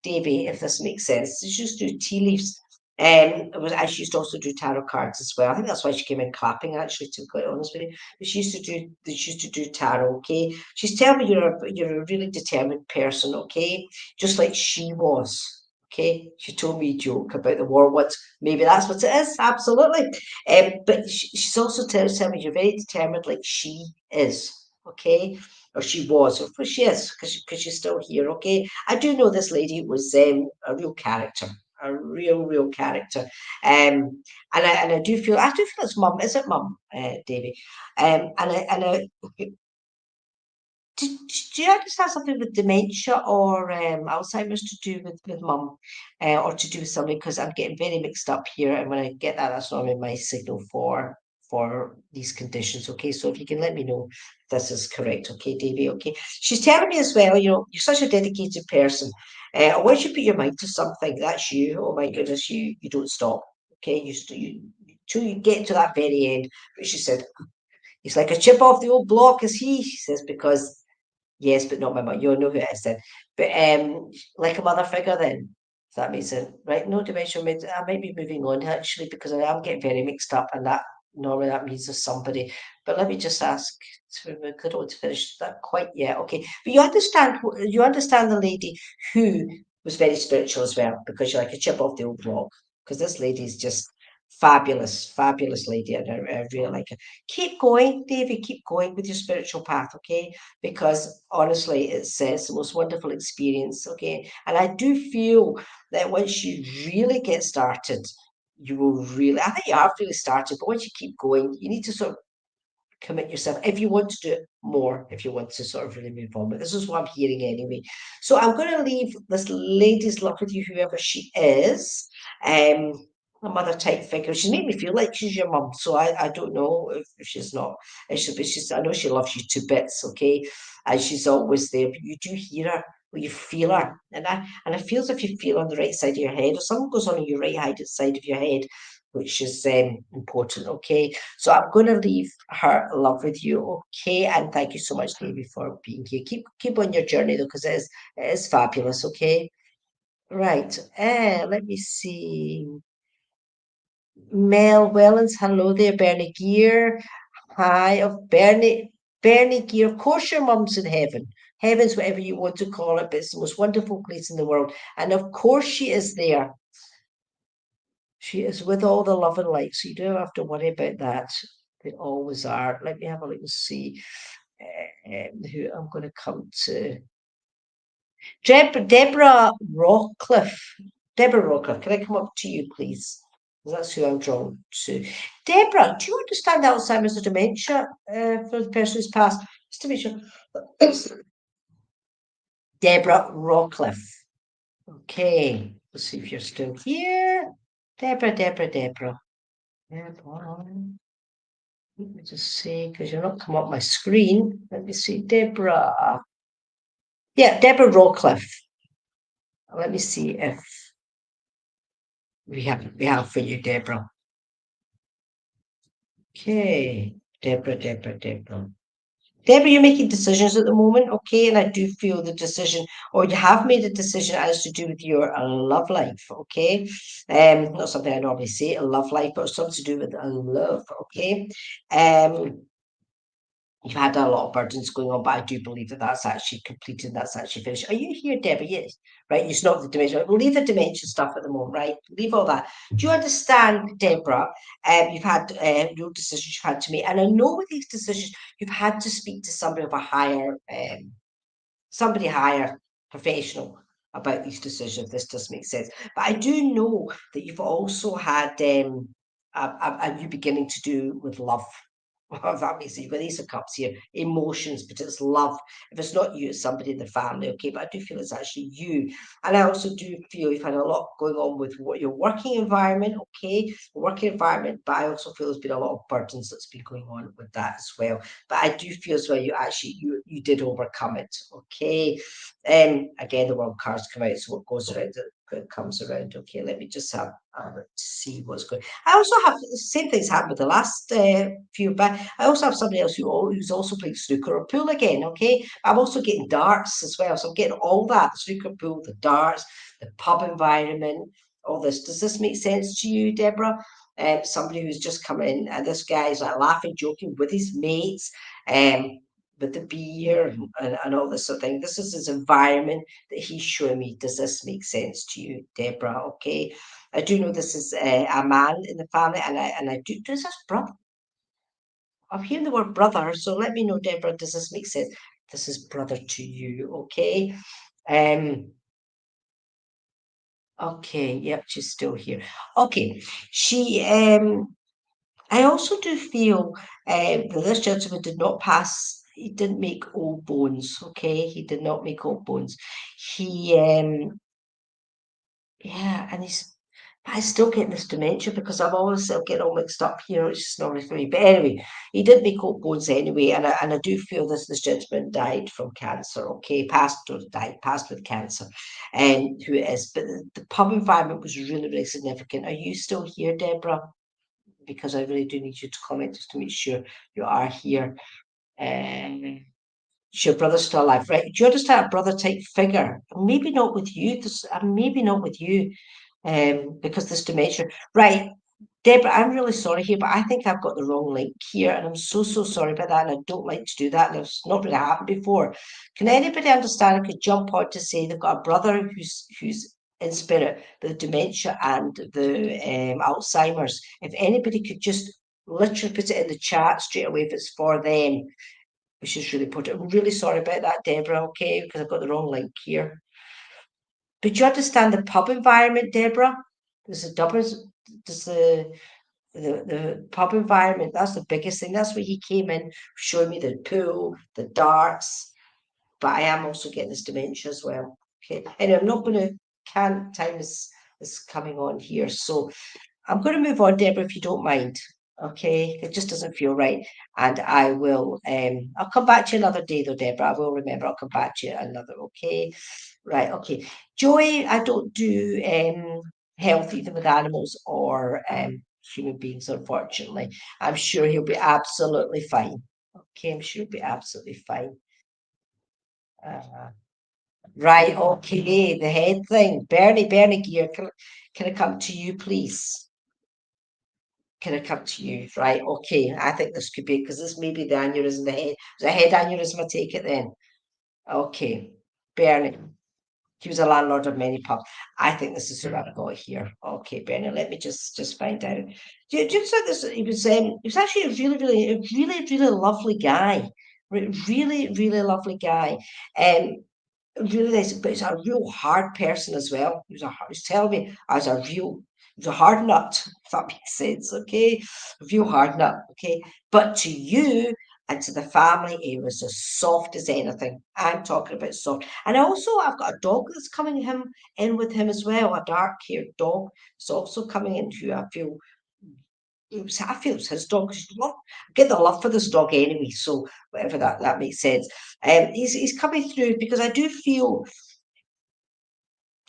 Davy, if this makes sense. She used to do tea leaves. And she used to also do tarot cards as well. I think that's why she came in clapping, actually, to be quite honest with you. But she used to do tarot, okay? She's telling me you're a really determined person, okay? Just like she was. Okay, she told me a joke about the war. What maybe that's what it is, absolutely. But she's also telling me you're very determined, like she is, okay? Or she was, or she is, because she's still here, okay? I do know this lady was a real character, a real character. And I do feel it's mum, is it mum, Davy? And I do you understand something with dementia or Alzheimer's to do with mum or to do with something? Because I'm getting very mixed up here, and when I get that, that's normally my signal for these conditions. Okay, so if you can let me know if this is correct, okay, Davy. Okay, she's telling me as well. You're such a dedicated person. Once you put your mind to something, that's you. Oh my goodness, you don't stop. Okay, you till you get to that very end. But she said, "He's like a chip off the old block, is he?" She says because. Yes, but not my mum. You'll know who it is then. But like a mother figure then, if that makes sense. Right, no dimension. I might be moving on actually because I am getting very mixed up and that normally that means there's somebody. But let me just ask to I don't want to finish that quite yet. Okay. But you understand the lady who was very spiritual as well, because you're like a chip off the old block. Because this lady is just fabulous, fabulous lady, and I really like her. Keep going, David. Keep going with your spiritual path, okay? Because honestly, it's the most wonderful experience. Okay, and I do feel that once you really get started, you will really. I think you have really started, but once you keep going, you need to sort of commit yourself if you want to do it more, if you want to sort of really move on. But this is what I'm hearing anyway. So I'm going to leave this lady's luck with you, whoever she is. Um, a mother type figure. She's made me feel like she's your mum. So I don't know if she's not. I know she loves you to bits, okay? And she's always there, but you do hear her or you feel her. And I feel as if you feel on the right side of your head, or something goes on your right side of your head, which is important, okay? So I'm going to leave her love with you, okay? And thank you so much, Davy, for being here. Keep on your journey though, because it is fabulous, okay? Right. Let me see. Mel Wellens, hello there, Bernie Gear. Hi, of Bernie Gear. Of course, your mum's in heaven. Heaven's whatever you want to call it, but it's the most wonderful place in the world. And of course, she is there. She is with all the love and light, so you don't have to worry about that. They always are. Let me have a little see. who I'm going to come to. Deborah Rawcliffe. Deborah Rawcliffe, can I come up to you, please? That's who I'm drawn to. Deborah, do you understand Alzheimer's or dementia for the person who's passed? Just to make sure. Deborah Rawcliffe. Okay, let's see if you're still here. Deborah. Deborah. Let me just see, because you're not come up my screen. Let me see, Deborah. Yeah, Deborah Rawcliffe. Let me see if we have for you, Deborah. Okay, Deborah. Deborah, you're making decisions at the moment, okay? And I do feel the decision, or you have made a decision as to do with your love life, okay? Not something I normally say, a love life, but something to do with love, okay? You've had a lot of burdens going on, but I do believe that that's actually completed, that's actually finished. Are you here, Debbie? Yes, right. It's not the dementia. We'll leave the dementia stuff at the moment, right? Leave all that. Do you understand, Deborah? You've had your decisions you've had to make, and I know with these decisions you've had to speak to somebody of a higher, somebody higher, professional about these decisions. If this does make sense, but I do know that you've also had a new beginning to do with love. Well, that makes it. You've got Ace of Cups here, emotions, but it's love. If it's not you, it's somebody in the family, okay? But I do feel it's actually you. And I also do feel you've had a lot going on with what your working environment, okay? Working environment, but I also feel there's been a lot of burdens that's been going on with that as well. But I do feel as well you did overcome it, okay? Again, the world cards come out, so what goes around it comes around. Okay, let me just have see what's going. I also have the same things happened with the last few, but I also have somebody else who's also playing snooker or pool again. Okay, I'm also getting darts as well, so I'm getting all that: the snooker, pool, the darts, the pub environment, all this. Does this make sense to you, Deborah? Somebody who's just come in, and this guy's like laughing, joking with his mates, with the beer and all this sort of thing. This is his environment that he's showing me. Does this make sense to you, Deborah? Okay. I do know this is a man in the family, and I do. Does this brother? I'm hearing the word brother, so let me know, Deborah. Does this make sense? This is brother to you, okay? Um, okay, yep, she's still here. Okay, she. I also do feel that this gentleman did not pass. He didn't make old bones. Okay, he did not make old bones. He Yeah, and I still get this dementia because I'm always still getting all mixed up here. It's just not really for me. But anyway, he didn't make up bones anyway, and I do feel this gentleman died from cancer. Okay, passed with cancer, and who it is. But the pub environment was really significant. Are you still here, Deborah? Because I really do need you to comment just to make sure you are here. Um, is your brother still alive, right? Do you understand a brother type figure? Maybe not with you. Maybe not with you because this dementia. Right, Deborah, I'm really sorry here, but I think I've got the wrong link here, and I'm so sorry about that, and I don't like to do that, and it's not really happened before. Can anybody understand? I could jump on to say they've got a brother who's in spirit, the dementia and the Alzheimer's. If anybody could just literally put it in the chat straight away if it's for them, which is really important. I'm really sorry about that, Deborah, okay, because I've got the wrong link here. But you understand the pub environment, Deborah? There's a Does the pub environment, that's the biggest thing. That's where he came in, showing me the pool, the darts. But I am also getting this dementia as well. Okay. And I'm not gonna can't time is coming on here. So I'm going to move on, Deborah, if you don't mind. Okay, it just doesn't feel right. And I'll come back to you another day though, Deborah. I will remember, I'll come back to you another, okay? Right, okay. Joey, I don't do health either with animals or human beings, unfortunately. I'm sure he'll be absolutely fine. Okay, I'm sure he'll be absolutely fine. Uh, right, okay, the head thing. Bernie Gear, can I come to you, please? Can I come to you? Right, okay. I think this could be because this may be the aneurysm, the head. Is it a head aneurysm? I take it then. Okay. Bernie. He was a landlord of many pubs. I think this is who I've got here. Okay, Bernie, let me just find out. Do you say this? He was actually a really lovely guy. Really, really lovely guy. Really nice, but he's a real hard person as well. He was telling me he was a hard nut, if that makes sense, okay? A real hard nut, okay? But to you and to the family, he was as soft as anything. I'm talking about soft. And also, I've got a dog that's coming in with him as well, a dark-haired dog. It's also coming in who I feel it's his dog. 'Cause I get the love for this dog anyway, so whatever that makes sense. He's coming through because I do feel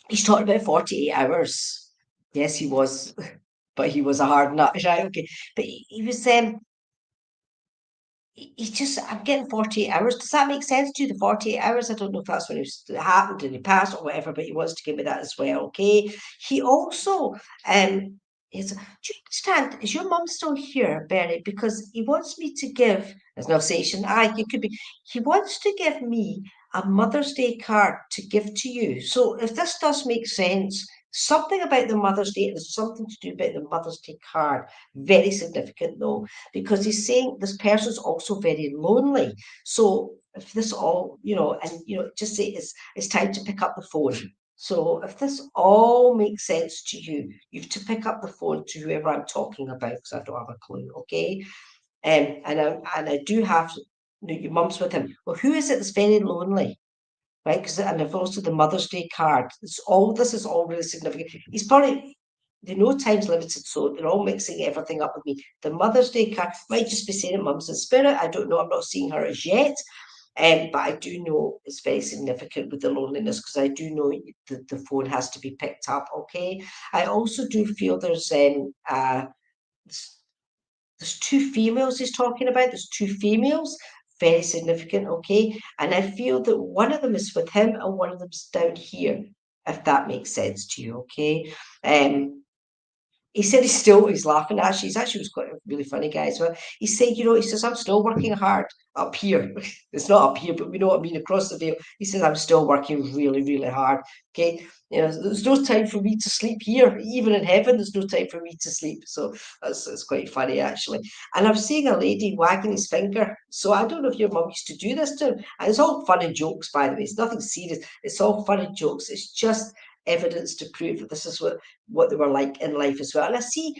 he's talking about 48 hours. Yes, he was, but he was a hard nut, right? Okay, but he was he just, I'm getting 48 hours. Does that make sense to you? The 48 hours? I don't know if that's when it happened and he passed or whatever, but he wants to give me that as well. Okay. He also is, do you understand? Is your mum still here, Bernie? Because he wants me to give, there's no station. It could be, he wants to give me a Mother's Day card to give to you. So if this does make sense, something about the Mother's Day, there's something to do about the Mother's Day card. Very significant though, because he's saying this person's also very lonely. So if this all, just say it's time to pick up the phone. So if this all makes sense to you, you've to pick up the phone to whoever I'm talking about because I don't have a clue. Okay, and I do have your mum's with him. Well, who is it that's very lonely? Right? Because and I've also the Mother's Day card. This is all really significant. He's probably they know time's limited, so they're all mixing everything up with me. The Mother's Day card might just be saying Mum's in spirit. I don't know. I'm not seeing her as yet. But I do know it's very significant with the loneliness because I do know the phone has to be picked up. Okay. I also do feel there's two females he's talking about. There's two females, very significant, okay? And I feel that one of them is with him and one of them's down here, if that makes sense to you, okay? He said he's laughing actually. He's actually was quite a really funny guy as well. He said, he says, I'm still working hard up here. It's not up here, but we know what I mean across the veil. He says, I'm still working really, really hard. Okay. There's no time for me to sleep here. Even in heaven, there's no time for me to sleep. So that's quite funny actually. And I'm seeing a lady wagging his finger. So I don't know if your mum used to do this to him. And it's all fun and jokes, by the way. It's nothing serious. It's all fun and jokes. It's just evidence to prove that this is what they were like in life as well. And I see,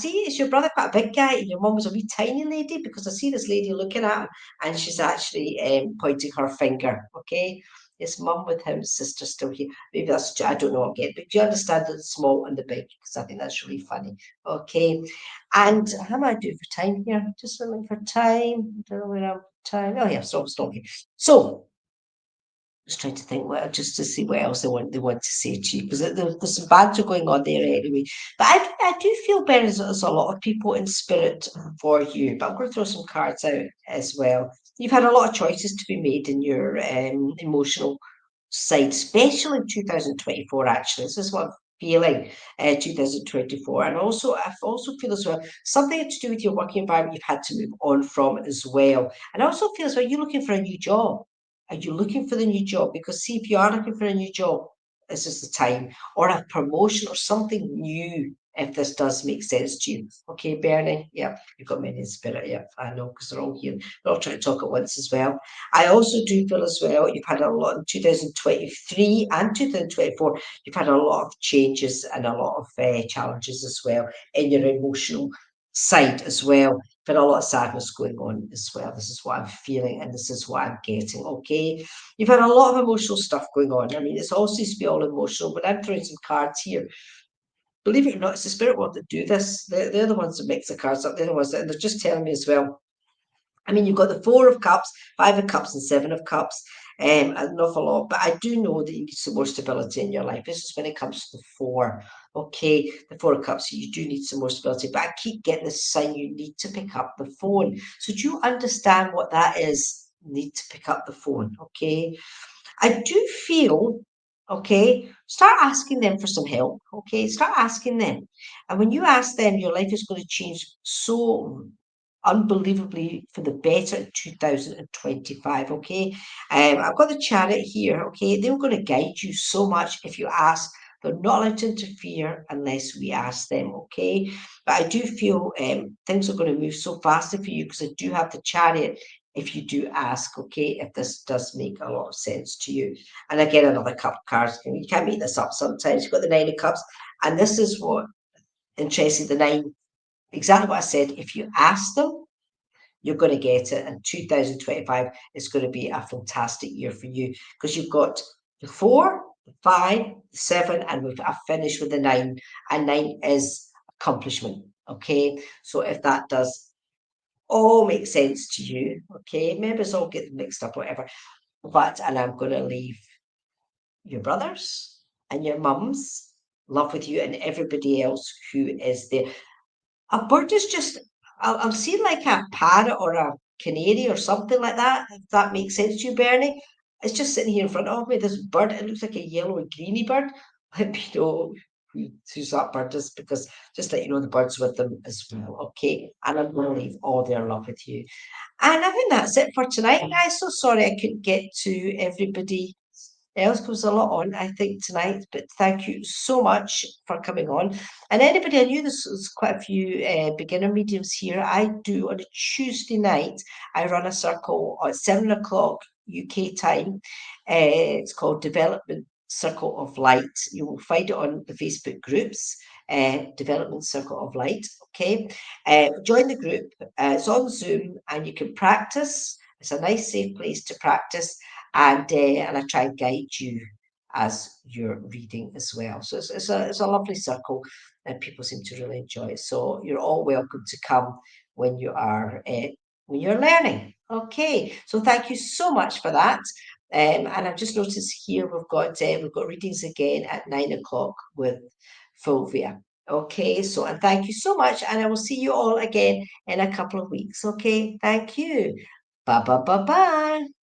is your brother quite a big guy and your mum was a wee tiny lady? Because I see this lady looking at him and she's actually pointing her finger. Okay, his mum with him, sister still here. Maybe that's, I don't know again, but do you understand the small and the big? Because I think that's really funny. Okay, and how am I doing for time here? Just looking for time. I don't know where I'm time. Oh yeah, so okay. So just trying to think just to see what else they want to say to you because there's some banter going on there anyway. But I do feel there's a lot of people in spirit for you. But I'm going to throw some cards out as well. You've had a lot of choices to be made in your emotional side, especially in 2024. Actually, this is what I'm feeling. 2024, and I also feel as well something to do with your working environment you've had to move on from as well. And I also feel as well you're looking for a new job. Are you looking for the new job? Because see, if you are looking for a new job, this is the time, or a promotion or something new, if this does make sense to you. Okay, Bernie? Yeah, you've got me in spirit. Yeah, I know, because they're all here. They're all trying to talk at once as well. I also do feel as well, you've had a lot in 2023 and 2024, you've had a lot of changes and a lot of challenges as well in your emotional side as well. But a lot of sadness going on as well. This is what I'm feeling and this is what I'm getting. Okay. You've had a lot of emotional stuff going on. I mean, it's all seems to be all emotional, but I'm throwing some cards here. Believe it or not, it's the spirit world that do this. They're the ones that make the cards up. They're the ones that, and they're just telling me as well. I mean, you've got the Four of Cups, Five of Cups, and Seven of Cups, an awful lot. But I do know that you need some more stability in your life. This is when it comes to the Four. Okay, the Four of Cups, you do need some more stability. But I keep getting this sign you need to pick up the phone. So do you understand what that is? Need to pick up the phone. Okay, I do feel. Okay, start asking them for some help. Okay, start asking them. And when you ask them, your life is going to change so unbelievably for the better in 2025. Okay, I've got the chariot here. Okay, they're going to guide you so much if you ask. They're not allowed to interfere unless we ask them. Okay, but I do feel things are going to move so faster for you because I do have the chariot if you do ask, okay, if this does make a lot of sense to you. And again, another cup of cards. You can't make this up sometimes. You've got the Nine of Cups. And this is what interesting, the nine, exactly what I said. If you ask them, you're going to get it. And 2025 is going to be a fantastic year for you because you've got the 4, the 5, the 7, and I've finished with the 9. And 9 is accomplishment. Okay. So if that does all make sense to you, okay, maybe it's all getting mixed up, whatever. But, and I'm going to leave your brothers and your mums, love with you, and everybody else who is there. A bird is just, I'm seeing like a parrot or a canary or something like that, if that makes sense to you, Bernie. It's just sitting here in front of me, this bird. It looks like a yellow and greeny bird. Let me know who's that bird is, because just let you know the bird's with them as well, okay? And I'm going to leave all their love with you. And I think that's it for tonight, guys. So sorry I couldn't get to everybody else. Goes a lot on, I think, tonight. But thank you so much for coming on. And anybody, I knew this was quite a few beginner mediums here. I do on a Tuesday night, I run a circle at 7 o'clock UK time. It's called Development Circle of Light. You will find it on the Facebook groups. Development Circle of Light. Okay, join the group. It's on Zoom, and you can practice. It's a nice, safe place to practice, and I try and guide you as you're reading as well. So it's a lovely circle, and people seem to really enjoy it. So you're all welcome to come when you are when you're learning. Okay, so thank you so much for that. And I've just noticed here we've got readings again at 9 o'clock with Fulvia. Okay, so and thank you so much, and I will see you all again in a couple of weeks. Okay, thank you. Bye bye bye bye.